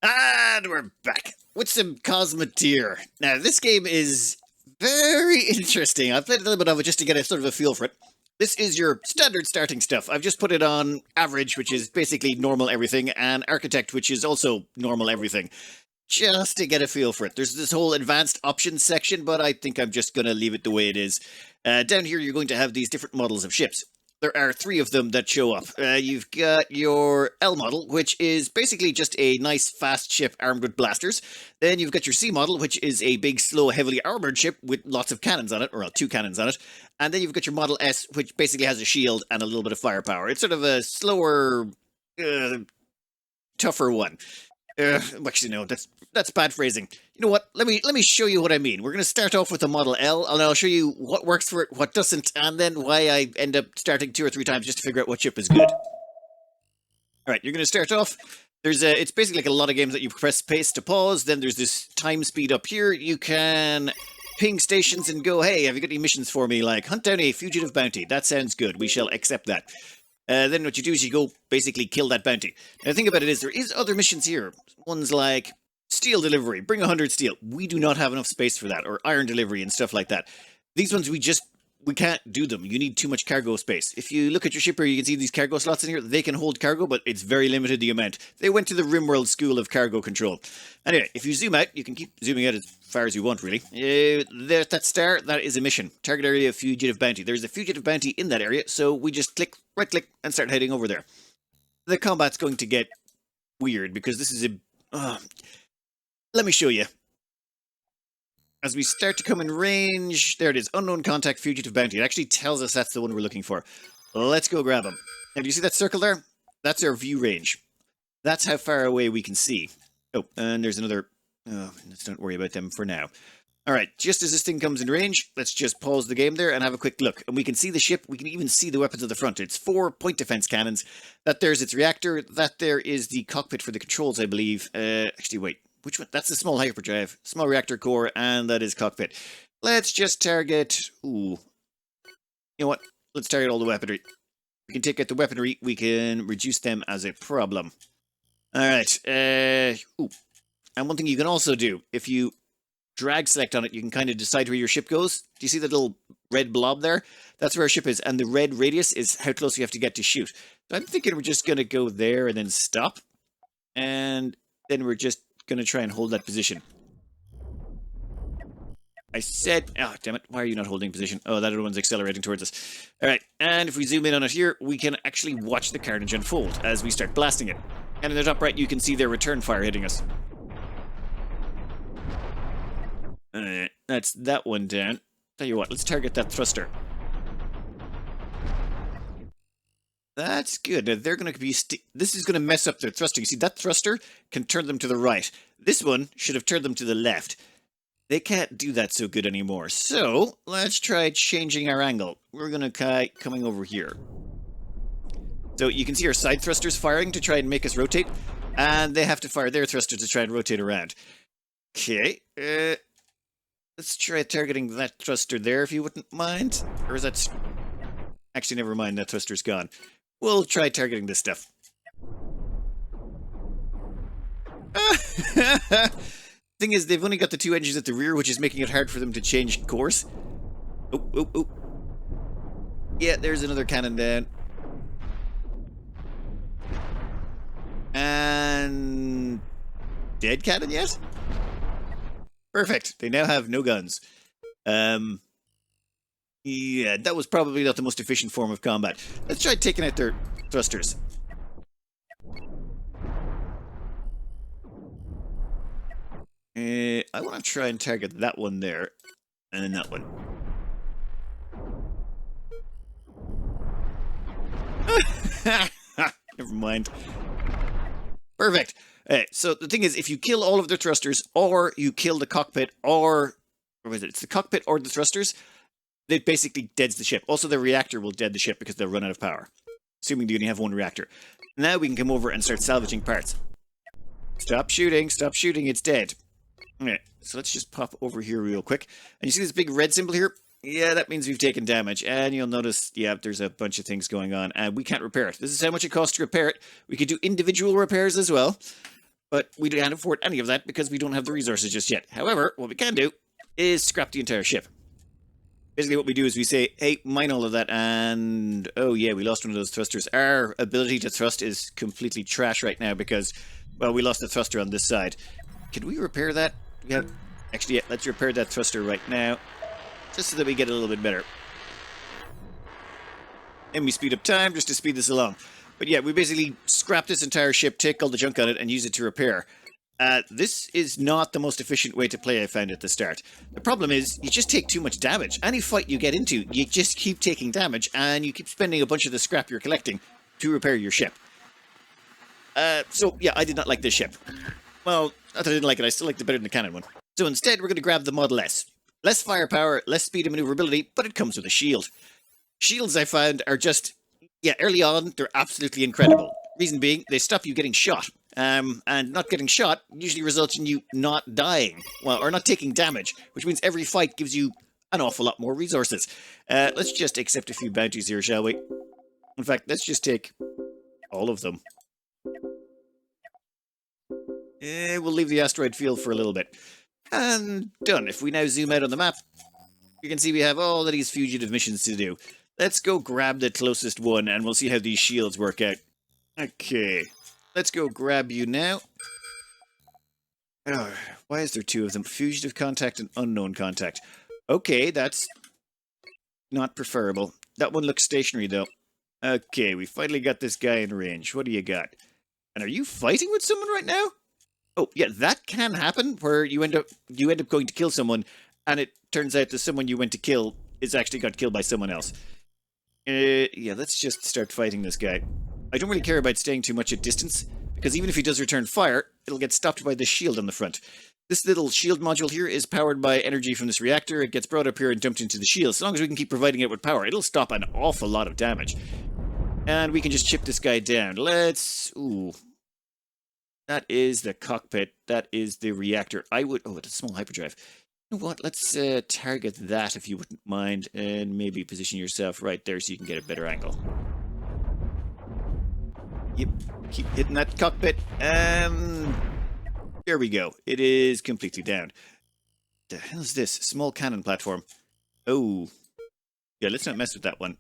And we're back with some Cosmoteer. Now, this game is very interesting. I've played a little bit of it just to get a sort of a feel for it. This is your standard starting stuff. I've just put it on average, which is basically normal everything, and architect, which is also normal everything, just to get a feel for it. There's this whole advanced options section, but I think I'm just going to leave it the way it is. Down here, you're going to have these different models of ships. There are three of them that show up. You've got your L model, which is basically just a nice, fast ship armed with blasters. Then you've got your C model, which is a big, slow, heavily armored ship with lots of cannons on it, or two cannons on it. And then you've got your Model S, which basically has a shield and a little bit of firepower. It's sort of a slower, tougher one. Actually, no, that's bad phrasing. You know what? Let me show you what I mean. We're going to start off with the Model L, and I'll show you what works for it, what doesn't, and then why I end up starting 2 or 3 times just to figure out what ship is good. All right, you're going to start off. It's basically like a lot of games that you press space to pause. Then there's this time speed up here. You can ping stations and go, hey, have you got any missions for me? Like, hunt down a fugitive bounty. That sounds good. We shall accept that. Then what you do is you go basically kill that bounty. Now the thing about it is there is other missions here. Ones like steel delivery, bring 100 steel. We do not have enough space for that, or iron delivery and stuff like that. These ones we can't do them. You need too much cargo space. If you look at your ship here, you can see these cargo slots in here. They can hold cargo, but it's very limited the amount. They went to the RimWorld School of Cargo Control. Anyway, if you zoom out, you can keep zooming out as far as you want, really. There's that star. That is a mission. Target area of fugitive bounty. There's a fugitive bounty in that area, so we just right-click, and start heading over there. The combat's going to get weird, because this is a... let me show you. As we start to come in range, there it is, unknown contact, fugitive bounty. It actually tells us that's the one we're looking for. Let's go grab him. Now, do you see that circle there? That's our view range. That's how far away we can see. Oh, and there's another... Oh, let's not worry about them for now. Alright, just as this thing comes in range, let's just pause the game there and have a quick look. And we can see the ship, we can even see the weapons at the front. It's 4 point defense cannons. That there's its reactor, that there is the cockpit for the controls, I believe. Actually, wait. Which one? That's the small hyperdrive, small reactor core, and that is cockpit. Let's just target... Ooh. You know what? Let's target all the weaponry. We can take out the weaponry. We can reduce them as a problem. Alright. Ooh. And one thing you can also do, if you drag select on it, you can kind of decide where your ship goes. Do you see the little red blob there? That's where our ship is. And the red radius is how close you have to get to shoot. So I'm thinking we're just going to go there and then stop. And then we're just going to try and hold that position. I said... Oh, damn it. Why are you not holding position? Oh, that other one's accelerating towards us. Alright, and if we zoom in on it here, we can actually watch the carnage unfold as we start blasting it. And in the top right, you can see their return fire hitting us. That's that one down. Tell you what, let's target that thruster. That's good. Now they're going to be... This is going to mess up their thruster. You see, that thruster can turn them to the right. This one should have turned them to the left. They can't do that so good anymore. So, let's try changing our angle. We're going to coming over here. So you can see our side thrusters firing to try and make us rotate. And they have to fire their thruster to try and rotate around. Okay. Let's try targeting that thruster there, if you wouldn't mind. Or is that... Actually, never mind. That thruster's gone. We'll try targeting this stuff. Thing is, they've only got the 2 engines at the rear, which is making it hard for them to change course. Oh, oh, oh. Yeah, there's another cannon down. And... Dead cannon yet? Perfect. They now have no guns. Yeah, that was probably not the most efficient form of combat. Let's try taking out their thrusters. I want to try and target that one there. And then that one. Never mind. Perfect. So the thing is, if you kill all of their thrusters, or you kill the cockpit, or is it? It's the cockpit or the thrusters, it basically deads the ship. Also, the reactor will dead the ship because they'll run out of power. Assuming they only have 1 reactor. Now we can come over and start salvaging parts. Stop shooting, it's dead. Okay, so let's just pop over here real quick. And you see this big red symbol here? Yeah, that means we've taken damage. And you'll notice, yeah, there's a bunch of things going on. And we can't repair it. This is how much it costs to repair it. We could do individual repairs as well. But we can't afford any of that because we don't have the resources just yet. However, what we can do is scrap the entire ship. Basically what we do is we say, hey, mine all of that, and oh yeah, we lost one of those thrusters. Our ability to thrust is completely trash right now because, well, we lost the thruster on this side. Can we repair that? We have... Actually, yeah, let's repair that thruster right now, just so that we get a little bit better. And we speed up time just to speed this along. But yeah, we basically scrap this entire ship, take all the junk on it, and use it to repair. This is not the most efficient way to play, I found at the start. The problem is, you just take too much damage. Any fight you get into, you just keep taking damage, and you keep spending a bunch of the scrap you're collecting to repair your ship. So, yeah, I did not like this ship. Well, not that I didn't like it, I still liked it better than the cannon one. So instead, we're going to grab the Model S. Less firepower, less speed and maneuverability, but it comes with a shield. Shields, I found, are just... Yeah, early on, they're absolutely incredible. Reason being, they stop you getting shot. And not getting shot usually results in you not dying. Well, or not taking damage, which means every fight gives you an awful lot more resources. Let's just accept a few bounties here, shall we? In fact, let's just take all of them. We'll leave the asteroid field for a little bit. And done. If we now zoom out on the map, you can see we have all of these fugitive missions to do. Let's go grab the closest one, and we'll see how these shields work out. Okay. Let's go grab you now. Oh, why is there two of them? Fugitive contact and unknown contact. Okay, that's not preferable. That one looks stationary, though. Okay, we finally got this guy in range. What do you got? And are you fighting with someone right now? Oh, yeah, that can happen, where you end up going to kill someone, and it turns out that someone you went to kill is actually got killed by someone else. Yeah, let's just start fighting this guy. I don't really care about staying too much at distance, because even if he does return fire, it'll get stopped by this shield on the front. This little shield module here is powered by energy from this reactor. It gets brought up here and dumped into the shield. As long as we can keep providing it with power, it'll stop an awful lot of damage. And we can just chip this guy down. Let's... Ooh. That is the cockpit. That is the reactor. I would... Oh, it's a small hyperdrive. You know what? Let's target that, if you wouldn't mind, and maybe position yourself right there so you can get a better angle. Yep, keep hitting that cockpit, and there we go. It is completely down. The hell is this? Small cannon platform. Oh, yeah, let's not mess with that one.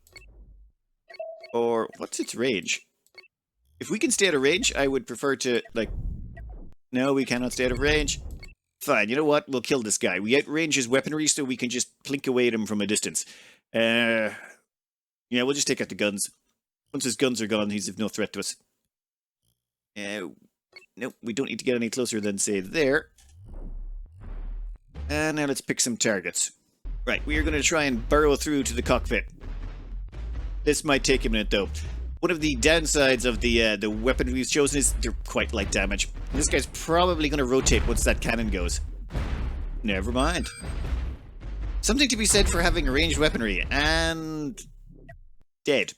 Or, what's its range? If we can stay out of range, I would prefer to, like... No, we cannot stay out of range. Fine, you know what? We'll kill this guy. We outrange his weaponry so we can just plink away at him from a distance. Yeah, we'll just take out the guns. Once his guns are gone, he's of no threat to us. Nope, we don't need to get any closer than, say, there. And now let's pick some targets. Right, we are going to try and burrow through to the cockpit. This might take a minute, though. One of the downsides of the weapon we've chosen is they're quite light damage. This guy's probably going to rotate once that cannon goes. Never mind. Something to be said for having ranged weaponry, and... dead.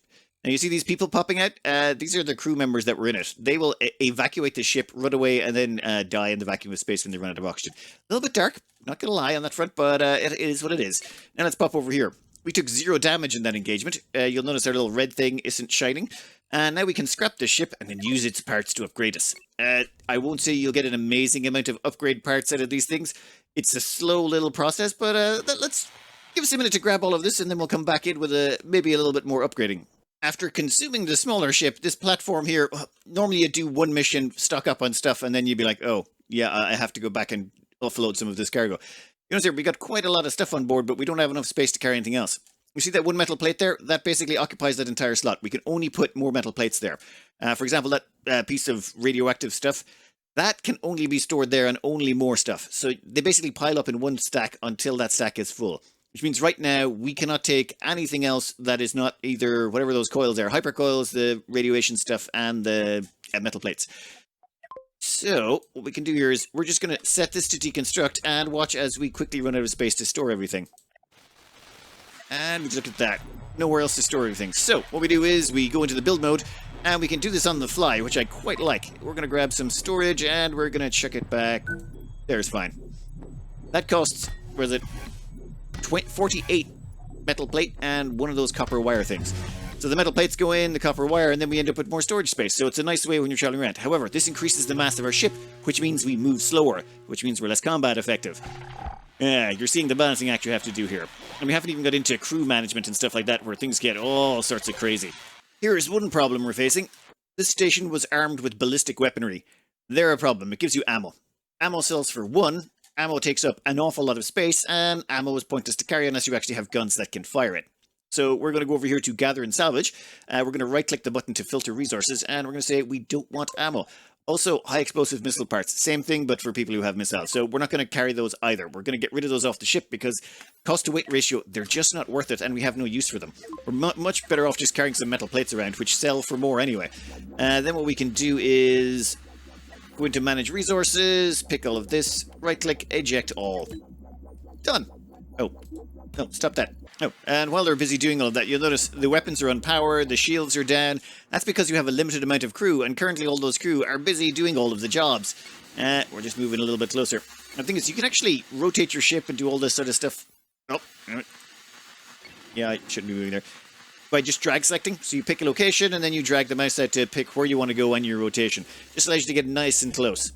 Now you see these people popping out? These are the crew members that were in it. They will evacuate the ship, run away, and then die in the vacuum of space when they run out of oxygen. A little bit dark, not going to lie on that front, but it is what it is. Now let's pop over here. We took 0 damage in that engagement. You'll notice our little red thing isn't shining. And now we can scrap this ship and then use its parts to upgrade us. I won't say you'll get an amazing amount of upgrade parts out of these things. It's a slow little process, but let's give us a minute to grab all of this, and then we'll come back in with maybe a little bit more upgrading. After consuming the smaller ship, this platform here, normally you do one mission, stock up on stuff, and then you'd be like, oh, yeah, I have to go back and offload some of this cargo. You notice here, we got quite a lot of stuff on board, but we don't have enough space to carry anything else. You see that one metal plate there? That basically occupies that entire slot. We can only put more metal plates there. For example, that piece of radioactive stuff, that can only be stored there, and only more stuff. So they basically pile up in one stack until that stack is full. Which means right now, we cannot take anything else that is not either whatever those coils are, hypercoils, the radiation stuff, and the metal plates. So, what we can do here is, we're just going to set this to deconstruct, and watch as we quickly run out of space to store everything. And we look at that. Nowhere else to store everything. So, what we do is, we go into the build mode, and we can do this on the fly, which I quite like. We're going to grab some storage, and we're going to chuck it back. There's fine. That costs, where is it? 48 metal plate and one of those copper wire things. So the metal plates go in, the copper wire, and then we end up with more storage space. So it's a nice way when you're traveling around. However, this increases the mass of our ship, which means we move slower, which means we're less combat effective. Yeah, you're seeing the balancing act you have to do here. And we haven't even got into crew management and stuff like that, where things get all sorts of crazy. Here's one problem we're facing. This station was armed with ballistic weaponry. They're a problem. It gives you ammo. Ammo sells for 1. Ammo takes up an awful lot of space, and ammo is pointless to carry unless you actually have guns that can fire it. So we're going to go over here to gather and salvage. We're going to right-click the button to filter resources, and we're going to say we don't want ammo. Also, high explosive missile parts. Same thing, but for people who have missiles. So we're not going to carry those either. We're going to get rid of those off the ship because cost to weight ratio, they're just not worth it, and we have no use for them. We're much better off just carrying some metal plates around, which sell for more anyway. Then what we can do is go into manage resources, pick all of this, right-click, eject all. Done. Oh, no, stop that. Oh, and while they're busy doing all of that, you'll notice the weapons are on power, the shields are down. That's because you have a limited amount of crew, and currently all those crew are busy doing all of the jobs. We're just moving a little bit closer. The thing is, you can actually rotate your ship and do all this sort of stuff. Oh, yeah, I shouldn't be moving there. By just drag selecting. So you pick a location, and then you drag the mouse out to pick where you want to go on your rotation. Just allows you to get nice and close.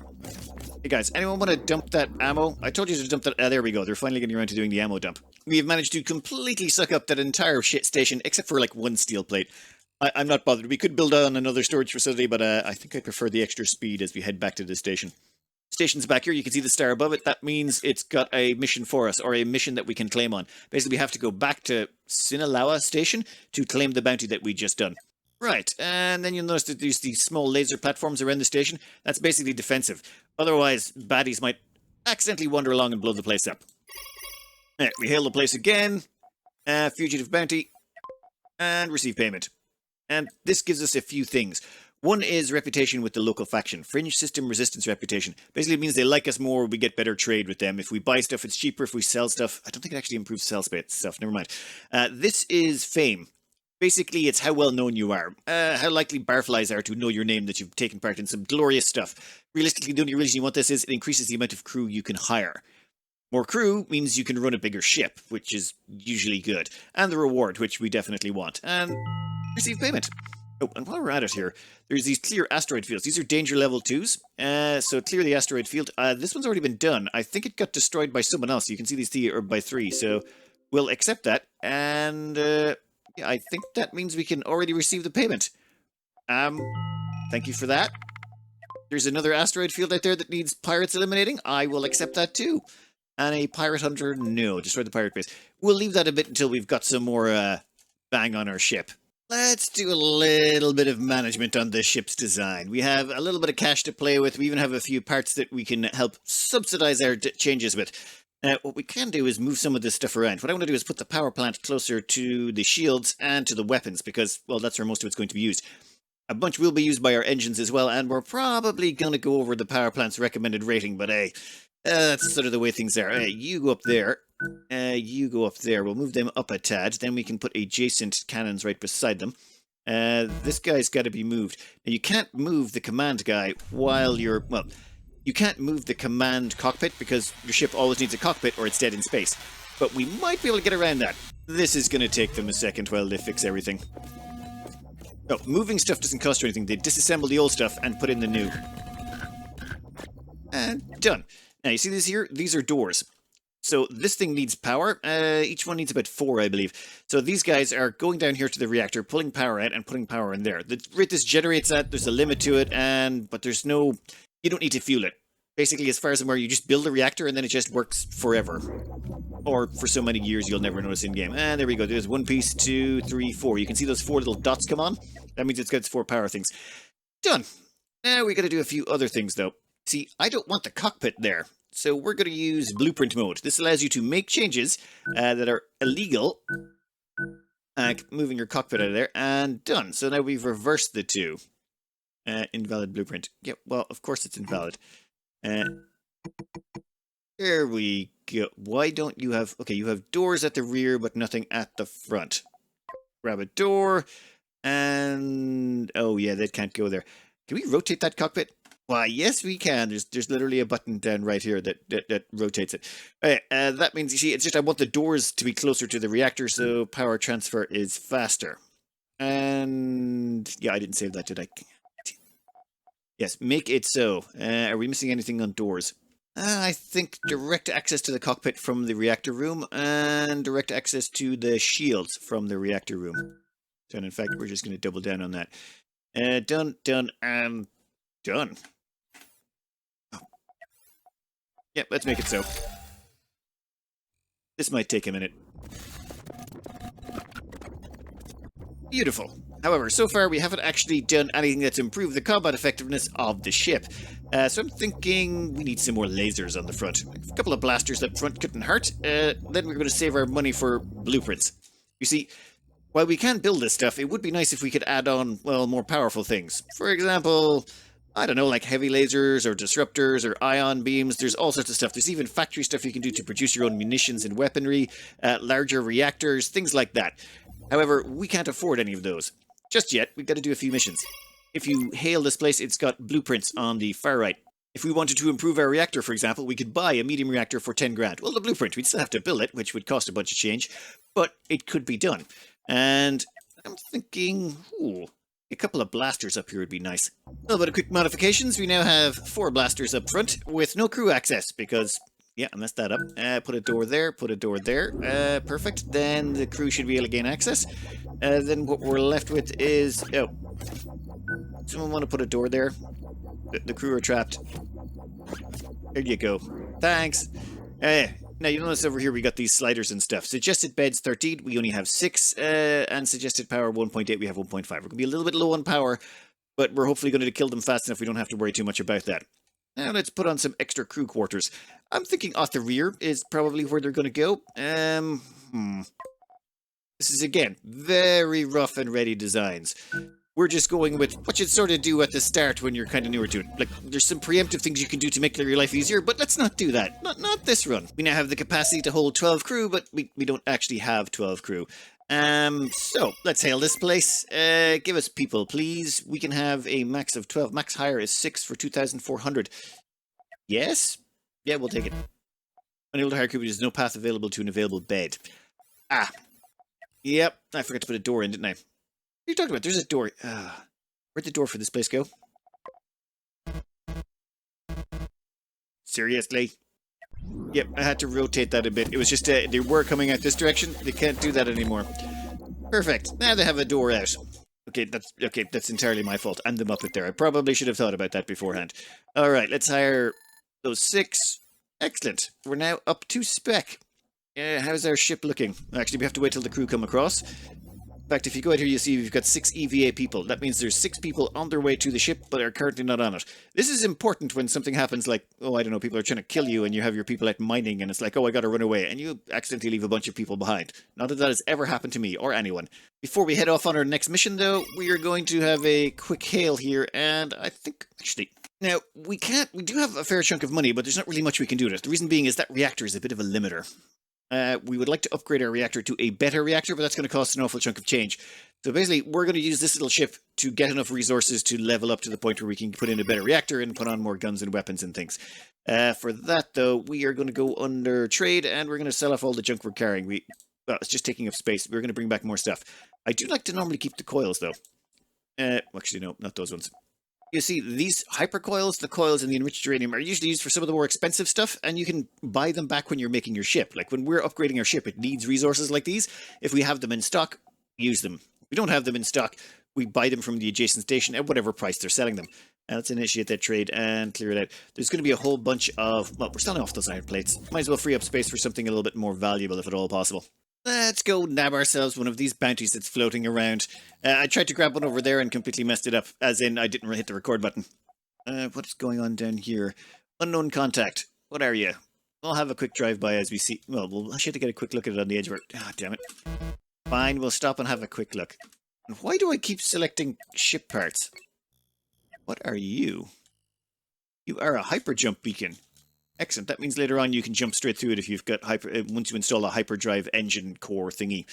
Hey guys, anyone want to dump that ammo? I told you to dump that. There we go. They're finally getting around to doing the ammo dump. We have managed to completely suck up that entire shit station, except for like 1 steel plate. I'm not bothered. We could build on another storage facility, but I think I prefer the extra speed as we head back to the station. Station's back here. You can see the star above it. That means it's got a mission for us, or a mission that we can claim on. Basically, we have to go back to Sinalawa Station to claim the bounty that we just done. Right, and then you'll notice that there's these small laser platforms around the station. That's basically defensive. Otherwise, baddies might accidentally wander along and blow the place up. Right, we hail the place again. Fugitive bounty. And receive payment. And this gives us a few things. One is reputation with the local faction. Fringe system resistance reputation. Basically it means they like us more, we get better trade with them. If we buy stuff, it's cheaper. If we sell stuff, I don't think it actually improves sell space stuff. Never mind. This is fame. Basically, it's how well known you are. How likely barflies are to know your name, that you've taken part in some glorious stuff. Realistically, the only reason you want this is it increases the amount of crew you can hire. More crew means you can run a bigger ship, which is usually good. And the reward, which we definitely want. And receive payment. Oh, and while we're at it here, there's these clear asteroid fields. These are danger level 2s. So clear the asteroid field. This one's already been done. I think it got destroyed by someone else. You can see these here by 3. So we'll accept that. And yeah, I think that means we can already receive the payment. Thank you for that. There's another asteroid field out there that needs pirates eliminating. I will accept that too. And a pirate hunter, no, destroy the pirate base. We'll leave that a bit until we've got some more bang on our ship. Let's do a little bit of management on the ship's design. We have a little bit of cash to play with. We even have a few parts that we can help subsidize our changes with. What we can do is move some of this stuff around. What I want to do is put the power plant closer to the shields and to the weapons because, well, that's where most of it's going to be used. A bunch will be used by our engines as well, and we're probably going to go over the power plant's recommended rating, but hey, that's sort of the way things are. Hey, you go up there. You go up there. We'll move them up a tad. Then we can put adjacent cannons right beside them. This guy's got to be moved. Now, you can't move the command guy while you're... Well, you can't move the command cockpit because your ship always needs a cockpit or it's dead in space. But we might be able to get around that. This is going to take them a second while they fix everything. Oh, moving stuff doesn't cost you anything. They disassemble the old stuff and put in the new. And done. Now, you see these here? These are doors. So this thing needs power. Each one needs about 4, I believe. So these guys are going down here to the reactor, pulling power out and putting power in there. The rate this generates at, there's a limit to it, but there's no... You don't need to fuel it. Basically, as far as I'm aware, you just build the reactor and then it just works forever. Or for so many years you'll never notice in-game. And there we go. There's 1 piece, 2, 3, 4. You can see those 4 little dots come on. That means it's got its 4 power things. Done. Now we got to do a few other things, though. See, I don't want the cockpit there. So we're going to use blueprint mode. This allows you to make changes that are illegal. Moving your cockpit out of there. And done. So now we've reversed the 2. Invalid blueprint. Yeah, well, of course it's invalid. There we go. Why don't you have... Okay, you have doors at the rear, but nothing at the front. Grab a door. And... Oh, yeah, that can't go there. Can we rotate that cockpit? Why, yes, we can. There's literally a button down right here that rotates it. Okay, that means, you see, it's just I want the doors to be closer to the reactor, so power transfer is faster. And yeah, I didn't save that, did I? Yes, make it so. Are we missing anything on doors? I think direct access to the cockpit from the reactor room and direct access to the shields from the reactor room. And in fact, we're just going to double down on that. Done, done, and done. Oh. Yep, let's make it so. This might take a minute. Beautiful. However, so far we haven't actually done anything that's improved the combat effectiveness of the ship. So I'm thinking we need some more lasers on the front. A couple of blasters up front couldn't hurt. Then we're going to save our money for blueprints. You see, while we can build this stuff, it would be nice if we could add on, well, more powerful things. For example, I don't know, like heavy lasers or disruptors or ion beams. There's all sorts of stuff. There's even factory stuff you can do to produce your own munitions and weaponry, larger reactors, things like that. However, we can't afford any of those. Just yet, we've got to do a few missions. If you hail this place, it's got blueprints on the far right. If we wanted to improve our reactor, for example, we could buy a medium reactor for 10 grand. Well, the blueprint, we'd still have to build it, which would cost a bunch of change, but it could be done. And I'm thinking, a couple of blasters up here would be nice. A little bit of quick modifications. We now have 4 blasters up front with no crew access because, yeah, I messed that up. Put a door there, put a door there. Perfect. Then the crew should be able to gain access. Then what we're left with is... Oh. Someone want to put a door there? The crew are trapped. There you go. Thanks. Now, you notice over here we got these sliders and stuff. Suggested beds 13, we only have 6. And suggested power 1.8, we have 1.5. We're going to be a little bit low on power, but we're hopefully going to kill them fast enough we don't have to worry too much about that. Now let's put on some extra crew quarters. I'm thinking off the rear is probably where they're going to go. This is, again, very rough and ready designs. We're just going with what you'd sort of do at the start when you're kind of newer to it. Like, there's some preemptive things you can do to make your life easier, but let's not do that. Not this run. We now have the capacity to hold 12 crew, but we don't actually have 12 crew. So, let's hail this place. Give us people, please. We can have a max of 12. Max hire is 6 for 2,400. Yes? Yeah, we'll take it. Unable to hire crew, there's no path available to an available bed. Ah. Yep, I forgot to put a door in, didn't I? What are you talking about? There's a door. Where'd the door for this place go? Seriously? Yep, I had to rotate that a bit. It was just, they were coming out this direction. They can't do that anymore. Perfect. Now they have a door out. Okay, that's entirely my fault. I'm the Muppet there. I probably should have thought about that beforehand. Alright, let's hire those 6. Excellent. We're now up to spec. How's our ship looking? Actually, we have to wait till the crew come across. In fact, if you go out here, you see we've got 6 EVA people. That means there's 6 people on their way to the ship, but are currently not on it. This is important when something happens like, oh, I don't know, people are trying to kill you and you have your people out mining and it's like, oh, I gotta run away. And you accidentally leave a bunch of people behind. Not that that has ever happened to me or anyone. Before we head off on our next mission, though, we are going to have a quick hail here. And I think, actually... Now, we do have a fair chunk of money, but there's not really much we can do with it. The reason being is that reactor is a bit of a limiter. We would like to upgrade our reactor to a better reactor, but that's going to cost an awful chunk of change. So basically, we're going to use this little ship to get enough resources to level up to the point where we can put in a better reactor and put on more guns and weapons and things. For that, though, we are going to go under trade, and we're going to sell off all the junk we're carrying. Well, it's just taking up space. We're going to bring back more stuff. I do like to normally keep the coils, though. Actually, no, not those ones. You see, these hypercoils, the coils in the enriched uranium, are usually used for some of the more expensive stuff, and you can buy them back when you're making your ship. Like, when we're upgrading our ship, it needs resources like these. If we have them in stock, use them. If we don't have them in stock, we buy them from the adjacent station at whatever price they're selling them. Let's initiate that trade and clear it out. There's going to be a whole bunch of... Well, we're selling off those iron plates. Might as well free up space for something a little bit more valuable, if at all possible. Let's go nab ourselves one of these bounties that's floating around. I tried to grab one over there and completely messed it up, as in I didn't hit the record button. What is going on down here? Unknown contact. What are you? I'll have a quick drive-by as we see... Well, we'll actually have to get a quick look at it on the edge of our... Ah, damn it. Fine, we'll stop and have a quick look. And why do I keep selecting ship parts? What are you? You are a hyperjump beacon. Excellent. That means later on you can jump straight through it if you've got once you install a hyperdrive engine core thingy.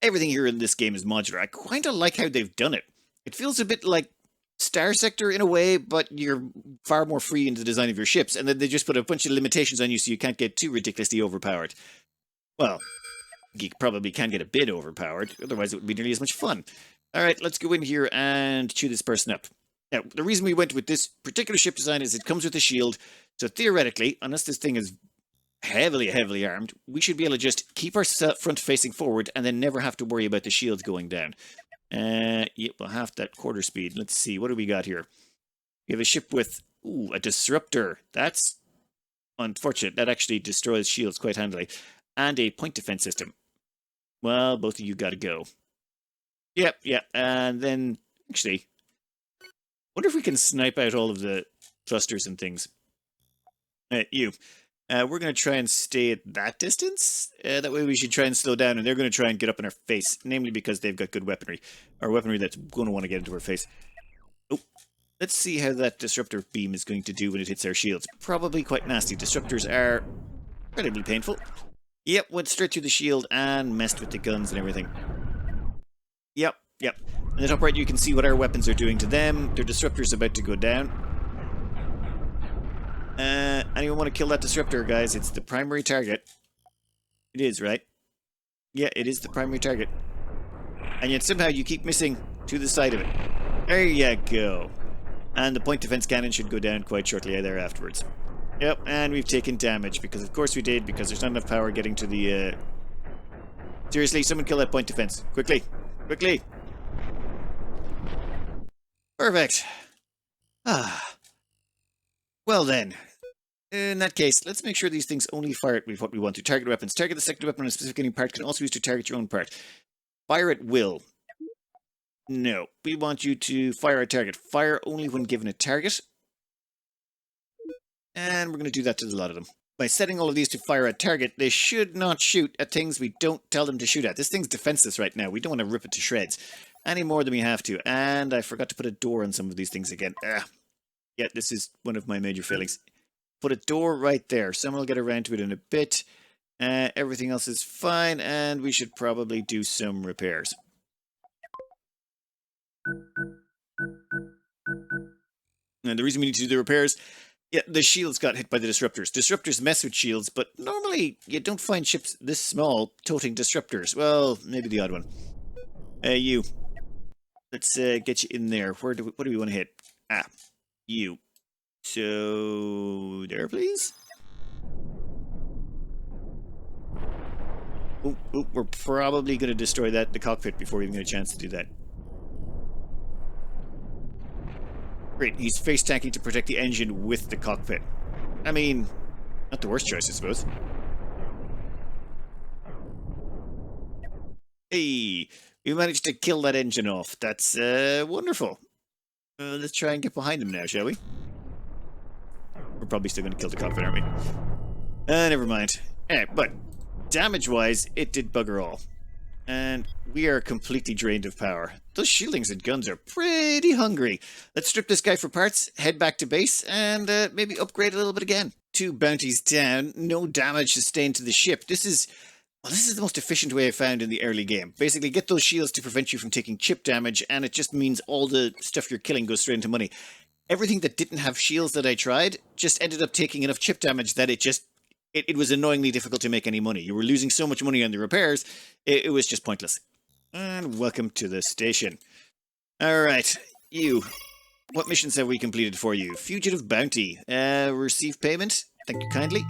Everything here in this game is modular. I kind of like how they've done it. It feels a bit like Starsector in a way, but you're far more free in the design of your ships, and then they just put a bunch of limitations on you so you can't get too ridiculously overpowered. Well, You probably can get a bit overpowered, otherwise it would be nearly as much fun. Alright, let's go in here and chew this person up. Now, the reason we went with this particular ship design is it comes with a shield, so theoretically, unless this thing is heavily armed, we should be able to just keep our front facing forward and then never have to worry about the shields going down. Yeah, we'll have that quarter speed. Let's see, what do we got here? We have a ship with, a disruptor. That's unfortunate. That actually destroys shields quite handily. And a point defense system. Well, both of you gotta go. Yep, yeah, and then, actually, wonder if we can snipe out all of the thrusters and things. You. We're going to try and stay at that distance. That way we should try and slow down, and they're going to try and get up in our face, namely because they've got good weaponry. Or weaponry that's going to want to get into our face. Oh, let's see how that disruptor beam is going to do when it hits our shields. Probably quite nasty. Disruptors are incredibly painful. Yep, went straight through the shield and messed with the guns and everything. Yep. In the top right you can see what our weapons are doing to them. Their disruptor's about to go down. Anyone want to kill that disruptor, guys? It's the primary target. It is, right? Yeah, it is the primary target. And yet somehow you keep missing to the side of it. There you go. And the point defense cannon should go down quite shortly there afterwards. Yep, and we've taken damage, because of course we did, because there's not enough power getting to the, Seriously, someone kill that point defense. Quickly. Quickly. Perfect. Well then. In that case, let's make sure these things only fire at what we want to. Target weapons. Target the second weapon on a specific enemy part can also be used to target your own part. Fire at will. No. We want you to fire a target. Fire only when given a target. And we're going to do that to a lot of them. By setting all of these to fire at target, they should not shoot at things we don't tell them to shoot at. This thing's defenseless right now. We don't want to rip it to shreds any more than we have to. And I forgot to put a door on some of these things again. Yeah, this is one of my major failings. Put a door right there. Someone will get around to it in a bit. Everything else is fine, and we should probably do some repairs. And the reason we need to do the repairs, yeah, the shields got hit by the disruptors. Disruptors mess with shields, but normally you don't find ships this small toting disruptors. Well, maybe the odd one. You. Let's get you in there. What do we want to hit? You. So, there, please. We're probably going to destroy the cockpit before we even get a chance to do that. Great, he's face tanking to protect the engine with the cockpit. I mean, not the worst choice, I suppose. Hey, we managed to kill that engine off. That's wonderful. Let's try and get behind him now, shall we? We're probably still going to kill the cockpit, aren't we? Never mind. But damage-wise, it did bugger all. And we are completely drained of power. Those shieldings and guns are pretty hungry. Let's strip this guy for parts, head back to base, and maybe upgrade a little bit again. 2 bounties down, no damage sustained to the ship. This is the most efficient way I found in the early game. Basically, get those shields to prevent you from taking chip damage, and it just means all the stuff you're killing goes straight into money. Everything that didn't have shields that I tried just ended up taking enough chip damage that it was annoyingly difficult to make any money. You were losing so much money on the repairs, it was just pointless. And welcome to the station. Alright, you. What missions have we completed for you? Fugitive Bounty. Receive payment. Thank you kindly.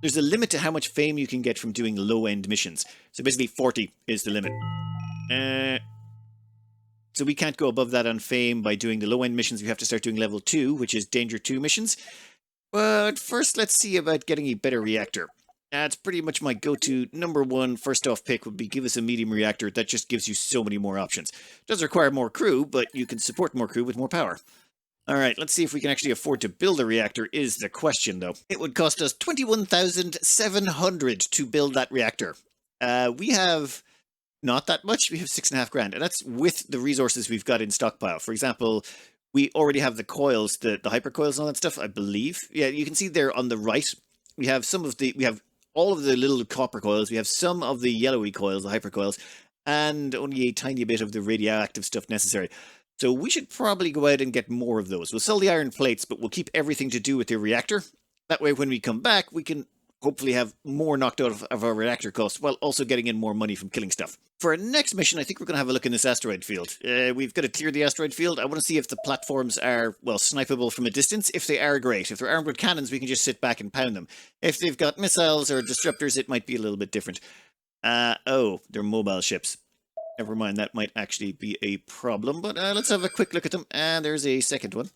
There's a limit to how much fame you can get from doing low-end missions. So basically 40 is the limit. So we can't go above that on fame by doing the low-end missions. We have to start doing level 2, which is Danger 2 missions. But first, let's see about getting a better reactor. That's pretty much my go-to number one first-off pick would be give us a medium reactor. That just gives you so many more options. It does require more crew, but you can support more crew with more power. Alright, let's see if we can actually afford to build a reactor is the question, though. It would cost us 21,700 to build that reactor. We have not that much. We have 6.5 grand, and that's with the resources we've got in stockpile. For example, we already have the coils, the hyper coils and all that stuff, I believe. Yeah, you can see there on the right, we have all of the little copper coils, we have some of the yellowy coils, the hyper coils, and only a tiny bit of the radioactive stuff necessary. So we should probably go out and get more of those. We'll sell the iron plates, but we'll keep everything to do with the reactor. That way, when we come back, we can hopefully have more knocked out of our reactor costs while also getting in more money from killing stuff. For our next mission, I think we're going to have a look in this asteroid field. We've got to clear the asteroid field. I want to see if the platforms are, well, snipeable from a distance. If they are, great. If they're armed with cannons, we can just sit back and pound them. If they've got missiles or disruptors, it might be a little bit different. Oh, they're mobile ships. Never mind, that might actually be a problem. But let's have a quick look at them. And there's a second one.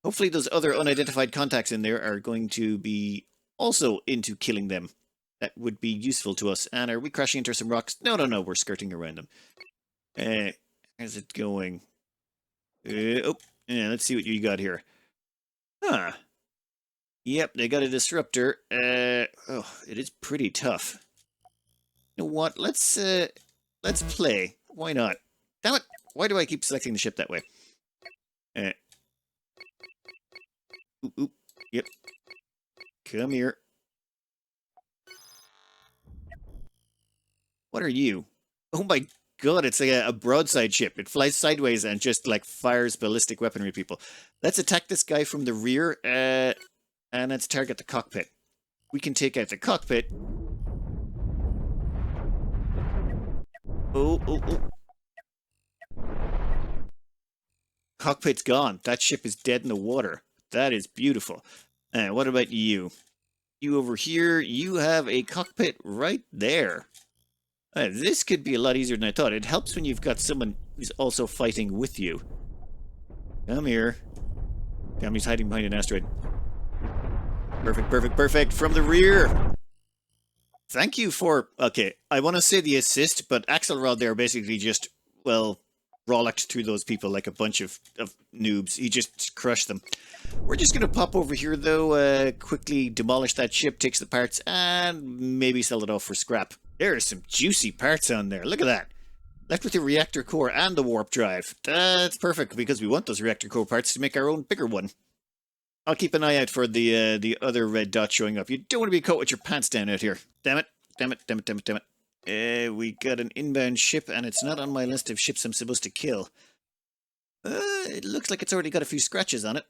Hopefully those other unidentified contacts in there are going to be also into killing them. That would be useful to us. And are we crashing into some rocks? No, we're skirting around them. How's it going? Oh, yeah, let's see what you got here. Huh. Yep, they got a disruptor. Oh, it is pretty tough. You know what? Let's play. Why not? Damn it! Why do I keep selecting the ship that way? Oop. Yep. Come here. What are you? Oh my god, it's like a broadside ship. It flies sideways and just like fires ballistic weaponry at people. Let's attack this guy from the rear and let's target the cockpit. We can take out the cockpit. Oh. Cockpit's gone. That ship is dead in the water. That is beautiful. What about you? You over here, you have a cockpit right there. This could be a lot easier than I thought. It helps when you've got someone who's also fighting with you. Come here. Damn, he's hiding behind an asteroid. Perfect. From the rear. Thank you for... Okay, I want to say the assist, but Axelrod there basically just, well, rollicked through those people like a bunch of noobs. He just crushed them. We're just going to pop over here, though, quickly demolish that ship, takes the parts, and maybe sell it off for scrap. There are some juicy parts on there. Look at that. Left with the reactor core and the warp drive. That's perfect, because we want those reactor core parts to make our own bigger one. I'll keep an eye out for the other red dot showing up. You don't want to be caught with your pants down out here. Damn it. We got an inbound ship, and it's not on my list of ships I'm supposed to kill. It looks like it's already got a few scratches on it.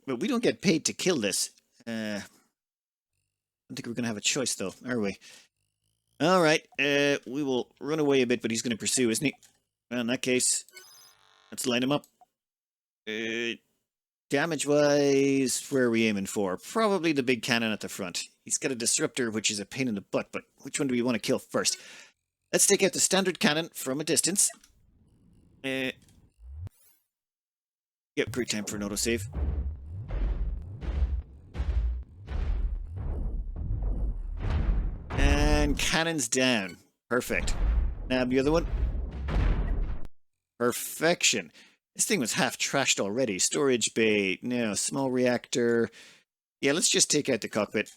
But we don't get paid to kill this. I don't think we're going to have a choice, though, are we? Alright, we will run away a bit, but he's going to pursue, isn't he? Well, in that case, let's line him up. Damage-wise, where are we aiming for? Probably the big cannon at the front. He's got a disruptor, which is a pain in the butt, but which one do we want to kill first? Let's take out the standard cannon from a distance. Yep, great time for an autosave. And cannons down. Perfect. Nab the other one. Perfection. This thing was half trashed already. Storage bay. No, small reactor. Yeah, let's just take out the cockpit.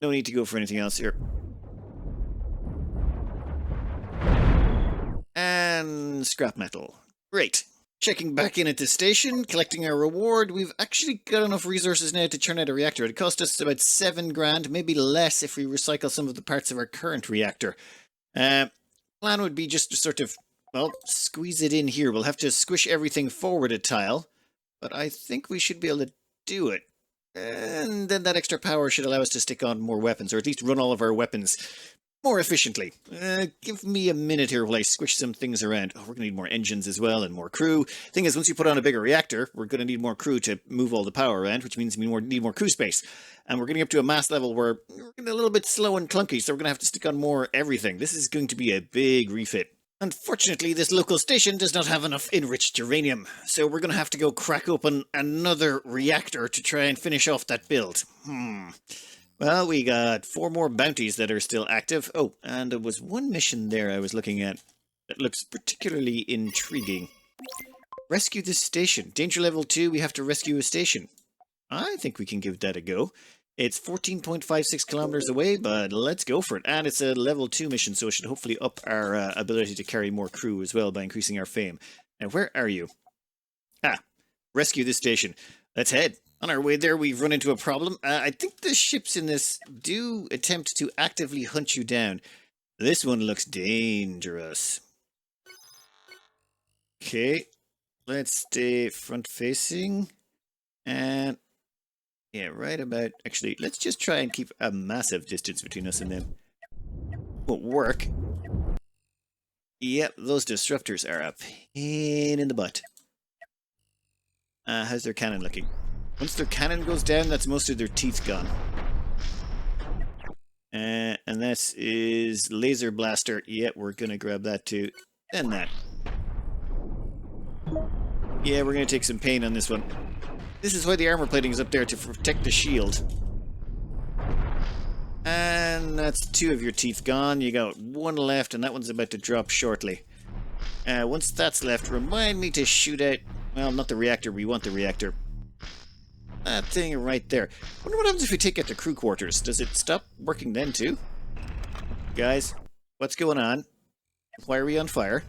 No need to go for anything else here. And scrap metal. Great. Checking back in at the station, collecting our reward. We've actually got enough resources now to churn out a reactor. It cost us about 7 grand, maybe less if we recycle some of the parts of our current reactor. Plan would be just to sort of, well, squeeze it in here. We'll have to squish everything forward a tile, but I think we should be able to do it. And then that extra power should allow us to stick on more weapons, or at least run all of our weapons more efficiently. Give me a minute here while I squish some things around. Oh, we're going to need more engines as well and more crew. Thing is, once you put on a bigger reactor, we're going to need more crew to move all the power around, which means we need more crew space. And we're getting up to a mass level where we're getting a little bit slow and clunky, so we're going to have to stick on more everything. This is going to be a big refit. Unfortunately, this local station does not have enough enriched uranium, so we're going to have to go crack open another reactor to try and finish off that build. Well, we got 4 more bounties that are still active. Oh, and there was one mission there I was looking at that looks particularly intriguing. Rescue this station. Danger level 2, we have to rescue a station. I think we can give that a go. It's 14.56 kilometers away, but let's go for it. And it's a level 2 mission, so it should hopefully up our ability to carry more crew as well by increasing our fame. Now, where are you? Rescue this station. Let's head. On our way there, we've run into a problem. I think the ships in this do attempt to actively hunt you down. This one looks dangerous. Okay, let's stay front-facing. And Yeah, right about... Actually, let's just try and keep a massive distance between us and them. Won't work. Yep, those disruptors are a pain in the butt. How's their cannon looking? Once their cannon goes down, that's most of their teeth gone. And this is laser blaster. Yep, we're gonna grab that too. And that. Yeah, we're gonna take some pain on this one. This is why the armor plating is up there, to protect the shield. And that's 2 of your teeth gone. You got 1 left, and that one's about to drop shortly. Once that's left, remind me to shoot out... Well, not the reactor. We want the reactor. That thing right there. Wonder what happens if we take out the crew quarters. Does it stop working then, too? Guys, what's going on? Why are we on fire?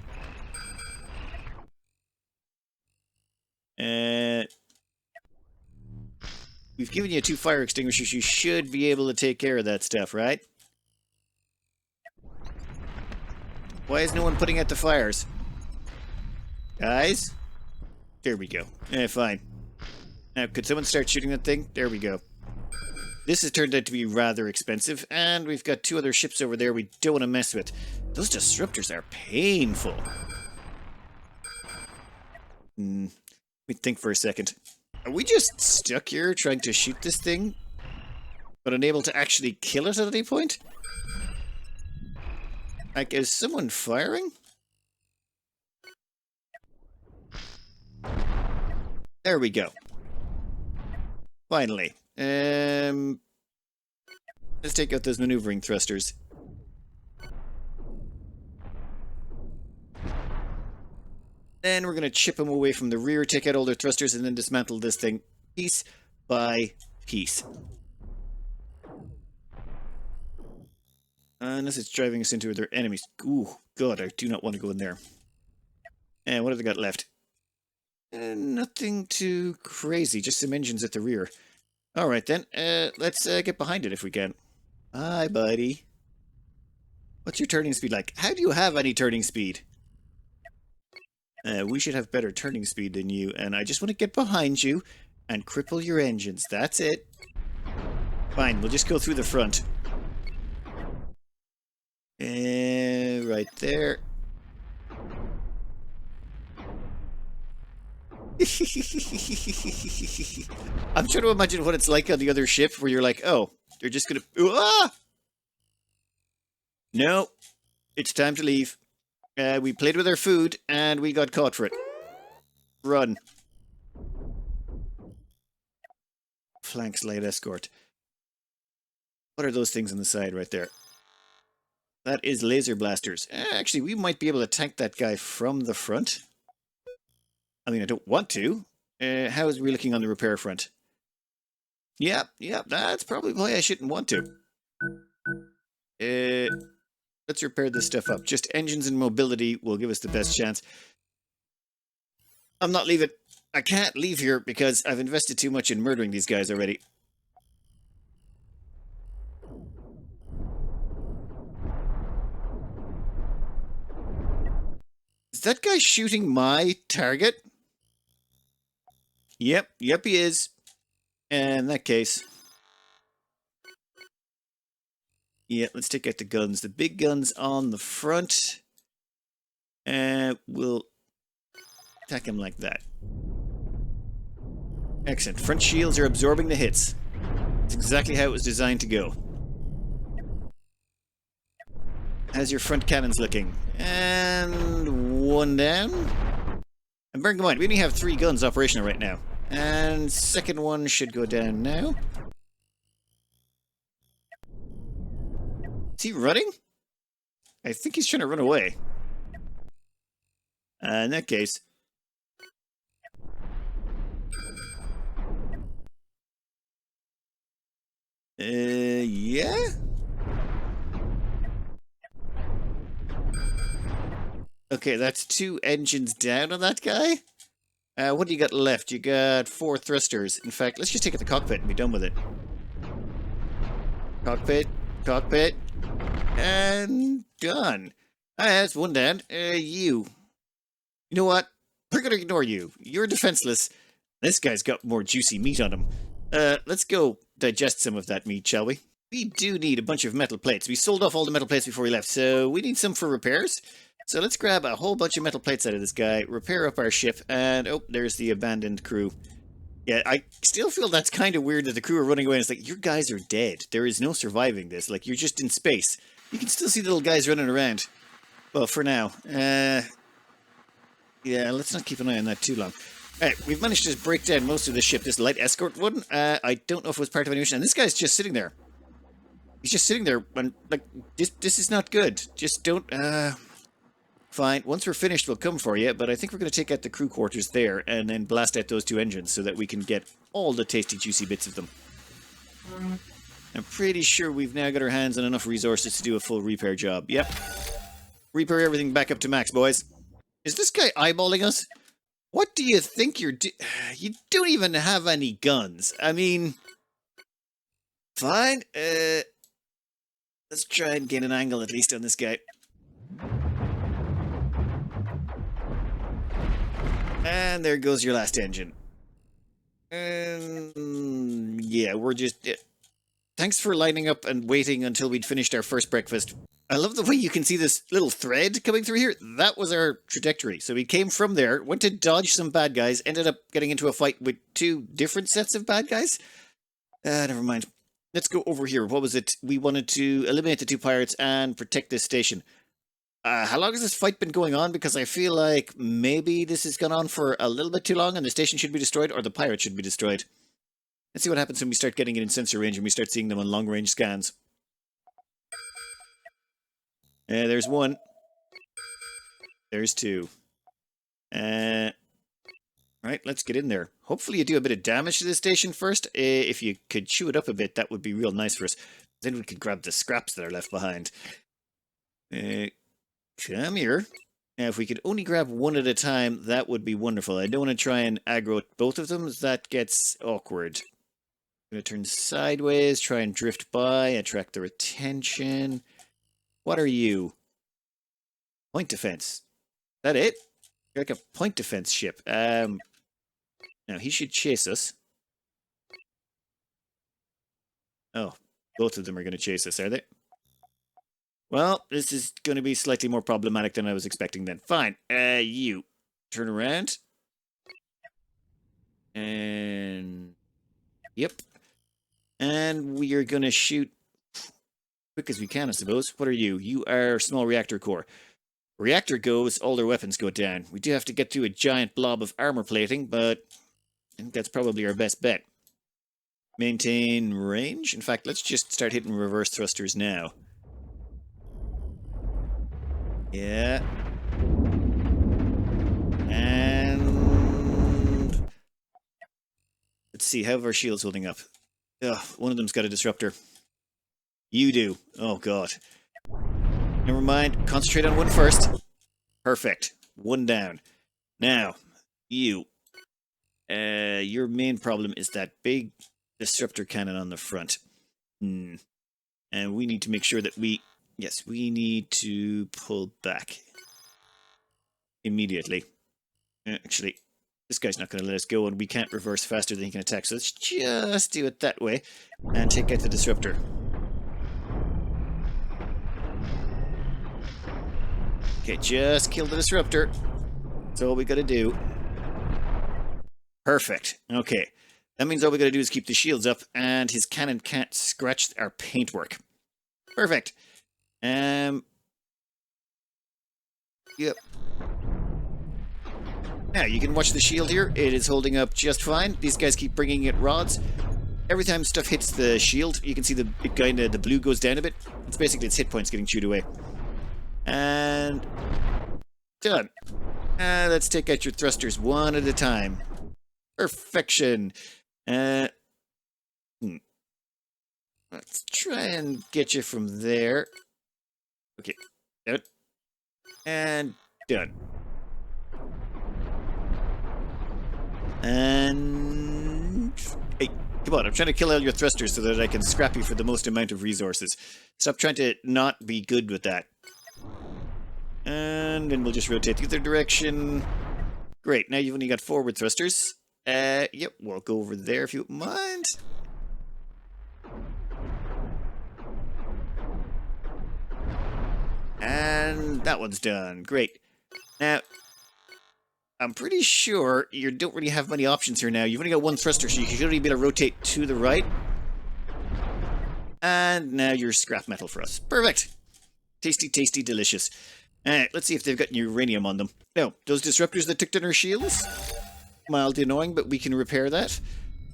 We've given you 2 fire extinguishers. You should be able to take care of that stuff, right? Why is no one putting out the fires? Guys? There we go. Fine. Now, could someone start shooting that thing? There we go. This has turned out to be rather expensive, and we've got 2 other ships over there we don't want to mess with. Those disruptors are painful. Let me think for a second. Are we just stuck here trying to shoot this thing, but unable to actually kill it at any point? Like, is someone firing? There we go. Finally. Let's take out those maneuvering thrusters. Then we're going to chip them away from the rear, take out all their thrusters, and then dismantle this thing piece by piece. Unless it's driving us into their enemies. Ooh, God, I do not want to go in there. And what have they got left? Nothing too crazy, just some engines at the rear. Alright then, let's get behind it if we can. Hi, buddy. What's your turning speed like? How do you have any turning speed? We should have better turning speed than you, and I just want to get behind you and cripple your engines. That's it. Fine, we'll just go through the front. Right there. I'm trying to imagine what it's like on the other ship, where you're like, oh, they're just gonna... Ah! No, it's time to leave. We played with our food, and we got caught for it. Run. Flanks light escort. What are those things on the side right there? That is laser blasters. Actually, we might be able to tank that guy from the front. I mean, I don't want to. How is we looking on the repair front? Yep, that's probably why I shouldn't want to. Let's repair this stuff up. Just engines and mobility will give us the best chance. I'm not leaving. I can't leave here because I've invested too much in murdering these guys already. Is that guy shooting my target? Yep, he is. And in that case... Yeah, let's take out the guns. The big guns on the front. And we'll attack him like that. Excellent. Front shields are absorbing the hits. That's exactly how it was designed to go. How's your front cannons looking? And 1 down. And bear in mind, we only have 3 guns operational right now. And second one should go down now. Is he running? I think he's trying to run away. In that case... yeah? Okay, that's 2 engines down on that guy. What do you got left? You got 4 thrusters. In fact, let's just take out the cockpit and be done with it. Cockpit, and done. That's 1 down. You know what? We're gonna ignore you. You're defenseless. This guy's got more juicy meat on him. Let's go digest some of that meat, shall we? We do need a bunch of metal plates. We sold off all the metal plates before we left, so we need some for repairs. So let's grab a whole bunch of metal plates out of this guy, repair up our ship, and oh, there's the abandoned crew. Yeah, I still feel that's kind of weird that the crew are running away and it's like, your guys are dead. There is no surviving this. Like, you're just in space. You can still see the little guys running around. Well, for now. Yeah, let's not keep an eye on that too long. Alright, we've managed to break down most of the ship. This light escort one, I don't know if it was part of any mission. And this guy's just sitting there. He's just sitting there, and, like, this is not good. Just don't, fine. Once we're finished, we'll come for you, but I think we're going to take out the crew quarters there and then blast out those two engines so that we can get all the tasty, juicy bits of them. I'm pretty sure we've now got our hands on enough resources to do a full repair job. Yep. Repair everything back up to max, boys. Is this guy eyeballing us? What do you think you're You don't even have any guns. I mean... Fine. Let's try and get an angle at least on this guy. And there goes your last engine. And yeah, we're just... Thanks for lining up and waiting until we'd finished our first breakfast. I love the way you can see this little thread coming through here. That was our trajectory. So we came from there, went to dodge some bad guys, ended up getting into a fight with two different sets of bad guys. Never mind. Let's go over here. What was it? We wanted to eliminate the two pirates and protect this station. How long has this fight been going on? Because I feel like maybe this has gone on for a little bit too long and the station should be destroyed or the pirates should be destroyed. Let's see what happens when we start getting it in sensor range and we start seeing them on long-range scans. There's one. There's two. Right, let's get in there. Hopefully you do a bit of damage to the station first. If you could chew it up a bit, that would be real nice for us. Then we could grab the scraps that are left behind. Come here. Now, if we could only grab one at a time, that would be wonderful. I don't want to try and aggro both of them. That gets awkward. I'm going to turn sideways, try and drift by, attract their attention. What are you? Point defense. Is that it? You're like a point defense ship. Now, he should chase us. Oh, both of them are going to chase us, are they? Well, this is going to be slightly more problematic than I was expecting then. Fine. You. Turn around. And... Yep. And we are going to shoot quick as we can, I suppose. What are you? You are small reactor core. Reactor goes, all their weapons go down. We do have to get through a giant blob of armor plating, but I think that's probably our best bet. Maintain range? In fact, let's just start hitting reverse thrusters now. Yeah. And... let's see, how are our shields holding up? Ugh, one of them's got a disruptor. You do. Oh, God. Never mind. Concentrate on one first. Perfect. One down. Now, you. Your main problem is that big disruptor cannon on the front. And we need to make sure that we... Yes, we need to pull back. Immediately. Actually, this guy's not going to let us go, and we can't reverse faster than he can attack. So let's just do it that way, and take out the disruptor. Okay, just kill the disruptor. That's all we gotta do. Perfect. Okay. That means all we gotta do is keep the shields up, and his cannon can't scratch our paintwork. Perfect. Yep. Now, you can watch the shield here. It is holding up just fine. These guys keep bringing it rods. Every time stuff hits the shield, you can see the blue goes down a bit. It's basically its hit points getting chewed away. And... done. Let's take out your thrusters one at a time. Perfection. Let's try and get you from there. Okay. Done. And done. And... hey, come on, I'm trying to kill all your thrusters so that I can scrap you for the most amount of resources. Stop trying to not be good with that. And then we'll just rotate the other direction. Great, now you've only got forward thrusters. Yep, we'll go over there if you don't mind. And that one's done. Great. Now, I'm pretty sure you don't really have many options here now. You've only got one thruster, so you should only be able to rotate to the right. And now you're scrap metal for us. Perfect. Tasty, tasty, delicious. Alright, let's see if they've got uranium on them. No, those disruptors that took down our shields? Mildly annoying, but we can repair that.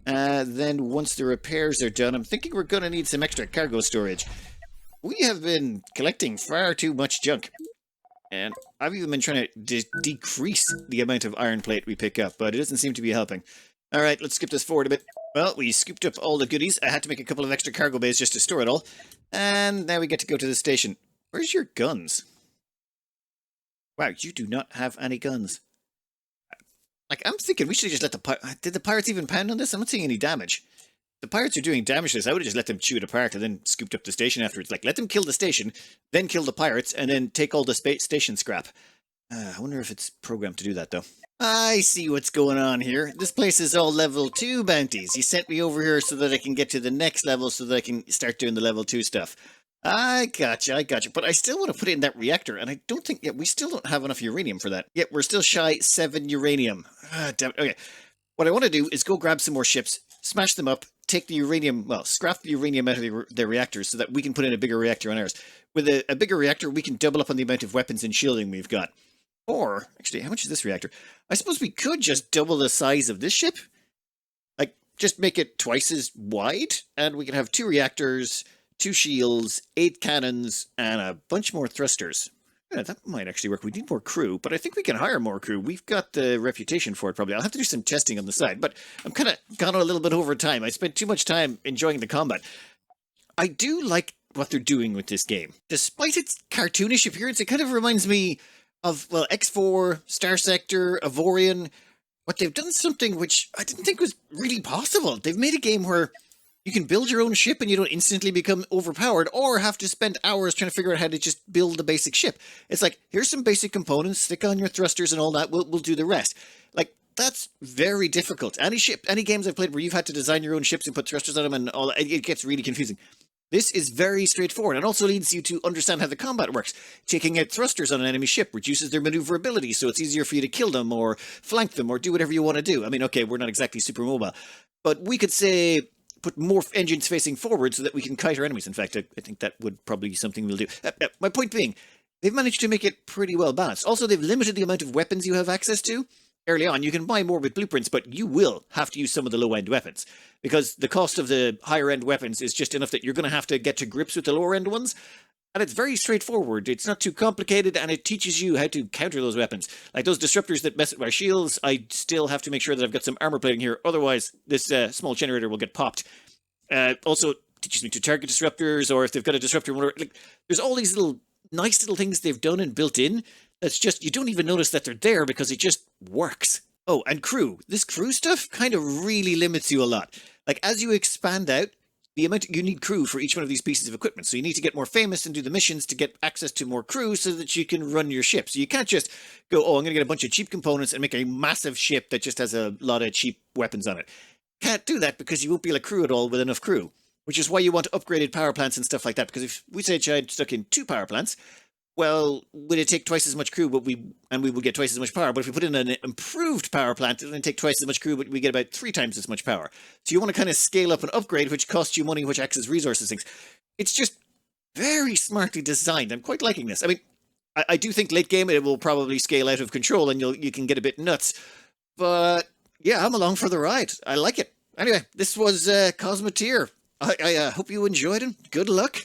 Then once the repairs are done, I'm thinking we're going to need some extra cargo storage. We have been collecting far too much junk. And I've even been trying to decrease the amount of iron plate we pick up, but it doesn't seem to be helping. Alright, let's skip this forward a bit. Well, we scooped up all the goodies. I had to make a couple of extra cargo bays just to store it all. And now we get to go to the station. Where's your guns? Wow, you do not have any guns. Like, I'm thinking we should just let the did the pirates even pound on this? I'm not seeing any damage. The pirates are doing damage to this. I would have just let them chew it apart and then scooped up the station afterwards. Like, let them kill the station, then kill the pirates, and then take all the station scrap. I wonder if it's programmed to do that, though. I see what's going on here. This place is all level 2 bounties. You sent me over here so that I can get to the next level so that I can start doing the level 2 stuff. I gotcha. But I still want to put it in that reactor, and I don't think yet we still don't have enough uranium for that. Yet we're still shy 7 uranium. Ah, damn it. Okay. What I want to do is go grab some more ships, smash them up, take the uranium, well, scrap the uranium out of the reactors so that we can put in a bigger reactor on ours. With a bigger reactor, we can double up on the amount of weapons and shielding we've got. Or, actually, how much is this reactor? I suppose we could just double the size of this ship. Like, just make it twice as wide, and we can have 2 reactors, 2 shields, 8 cannons, and a bunch more thrusters. Yeah, that might actually work. We need more crew, but I think we can hire more crew. We've got the reputation for it, probably. I'll have to do some testing on the side, but I'm kind of gone a little bit over time. I spent too much time enjoying the combat. I do like what they're doing with this game. Despite its cartoonish appearance, it kind of reminds me of, well, X4, Starsector, Avorion. But they've done something which I didn't think was really possible. They've made a game where you can build your own ship and you don't instantly become overpowered or have to spend hours trying to figure out how to just build the basic ship. It's like, here's some basic components, stick on your thrusters and all that, we'll do the rest. Like, that's very difficult. Any games I've played where you've had to design your own ships and put thrusters on them and all that, it gets really confusing. This is very straightforward and also leads you to understand how the combat works. Taking out thrusters on an enemy ship reduces their maneuverability, so it's easier for you to kill them or flank them or do whatever you want to do. I mean, okay, we're not exactly super mobile, but we could say put more engines facing forward so that we can kite our enemies. In fact, I think that would probably be something we'll do. My point being, they've managed to make it pretty well balanced. Also, they've limited the amount of weapons you have access to. Early on, you can buy more with blueprints, but you will have to use some of the low-end weapons, because the cost of the higher-end weapons is just enough that you're going to have to get to grips with the lower-end ones. And it's very straightforward. It's not too complicated, and it teaches you how to counter those weapons. Like those disruptors that mess with my shields, I still have to make sure that I've got some armor plating here. Otherwise, this small generator will get popped. Also, teaches me to target disruptors, or if they've got a disruptor, like, there's all these nice little things they've done and built in. That's just, you don't even notice that they're there because it just works. Oh, and crew. This crew stuff kind of really limits you a lot. Like, as you expand out, the amount you need crew for each one of these pieces of equipment. So you need to get more famous and do the missions to get access to more crew so that you can run your ship. So you can't just go, oh, I'm going to get a bunch of cheap components and make a massive ship that just has a lot of cheap weapons on it. Can't do that because you won't be able to crew it all with enough crew. Which is why you want upgraded power plants and stuff like that. Because if we say a child stuck in 2 power plants, well, would it take twice as much crew, but we will get twice as much power. But if we put in an improved power plant, it'll take twice as much crew, but we get about 3 times as much power. So you want to kind of scale up and upgrade, which costs you money, which acts as resources things. It's just very smartly designed. I'm quite liking this. I mean, I do think late game it will probably scale out of control and you can get a bit nuts. But yeah, I'm along for the ride. I like it. Anyway, this was Cosmoteer. I hope you enjoyed it. Good luck.